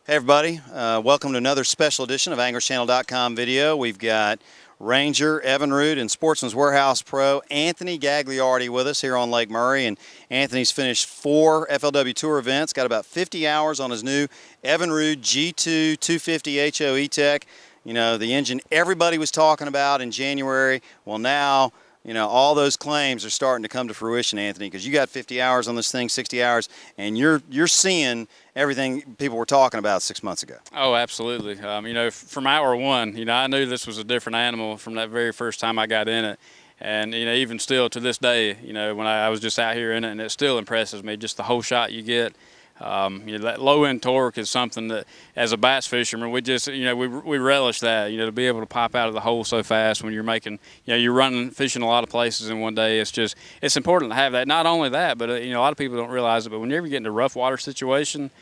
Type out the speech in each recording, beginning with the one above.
Hey everybody, welcome to another special edition of AnglersChannel.com video. We've got Ranger, Evinrude, and Sportsman's Warehouse Pro Anthony Gagliardi with us here on Lake Murray. And Anthony's finished 4 FLW Tour events, got about 50 hours on his new Evinrude G2 250 HO E-Tech. You know, the engine everybody was talking about in January. Well, now, you know, all those claims are starting to come to fruition, Anthony, because you got 50 hours on this thing, 60 hours, and you're seeing everything people were talking about 6 months ago. Oh, absolutely. You know, from hour one, you know, I knew this was a different animal from that very first time I got in it. And, you know, even still to this day, you know, when I was just out here in it, and it still impresses me, just the whole shot you get. You know, that low-end torque is something that, as a bass fisherman, we just, you know, we relish that, you know, to be able to pop out of the hole so fast when you're making, you know, you're running, fishing a lot of places in one day. It's just, it's important to have that. Not only that, but, you know, a lot of people don't realize it, but whenever you get in a rough water situation,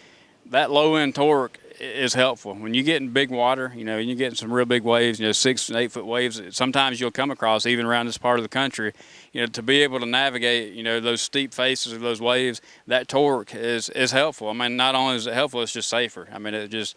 that low-end torque is helpful. When you get in big water, you know, and you get in some real big waves, you know, 6 and 8 foot waves, sometimes you'll come across, even around this part of the country, you know, to be able to navigate, you know, those steep faces of those waves, that torque is helpful. I mean, not only is it helpful, it's just safer. I mean, it's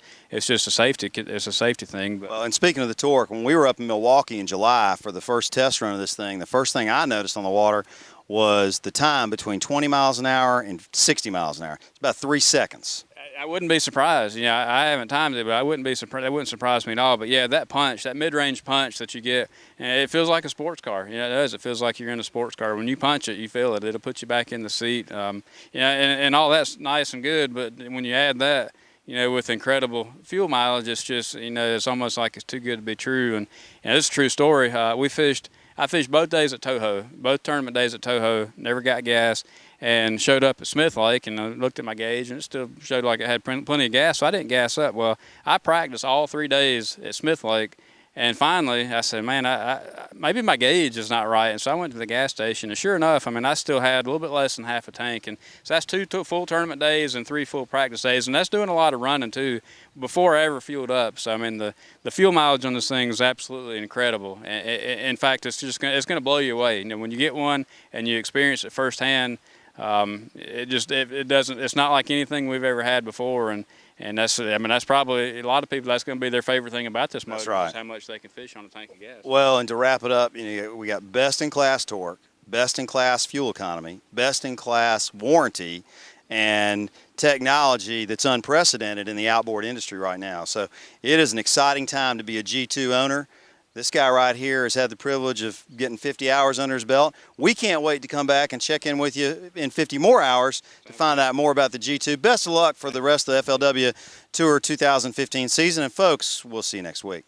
just a safety thing. But. Well, and speaking of the torque, when we were up in Milwaukee in July for the first test run of this thing, the first thing I noticed on the water was the time between 20 miles an hour and 60 miles an hour. It's about 3 seconds. I wouldn't be surprised. You know, I haven't timed it, but I wouldn't be surprised. That wouldn't surprise me at all. But yeah, that punch, that mid-range punch that you get, it feels like a sports car. You know, it does. It feels like you're in a sports car. When you punch it, you feel it. It'll put you back in the seat. You know, and all that's nice and good. But when you add that, you know, with incredible fuel mileage, it's just, you know, it's almost like it's too good to be true. And it's a true story. I fished both days at Toho, both tournament days at Toho, never got gas, and showed up at Smith Lake, and I looked at my gauge, and it still showed like it had plenty of gas, so I didn't gas up. Well, I practiced all 3 days at Smith Lake, and finally I said, man, maybe my gauge is not right. And so I went to the gas station, and sure enough, I mean, I still had a little bit less than half a tank. And so that's 2 full tournament days and 3 full practice days, and that's doing a lot of running too before I ever fueled up. So I mean, the fuel mileage on this thing is absolutely incredible. In fact, it's going to blow you away. You know, when you get one and you experience it firsthand, it's not like anything we've ever had before. And that's, I mean, that's probably, a lot of people, that's going to be their favorite thing about this motor. That's right. Is how much they can fish on a tank of gas. Well, and to wrap it up, you know, we got best-in-class torque, best-in-class fuel economy, best-in-class warranty, and technology that's unprecedented in the outboard industry right now. So it is an exciting time to be a G2 owner. This guy right here has had the privilege of getting 50 hours under his belt. We can't wait to come back and check in with you in 50 more hours to find out more about the G2. Best of luck for the rest of the FLW Tour 2015 season. And folks, we'll see you next week.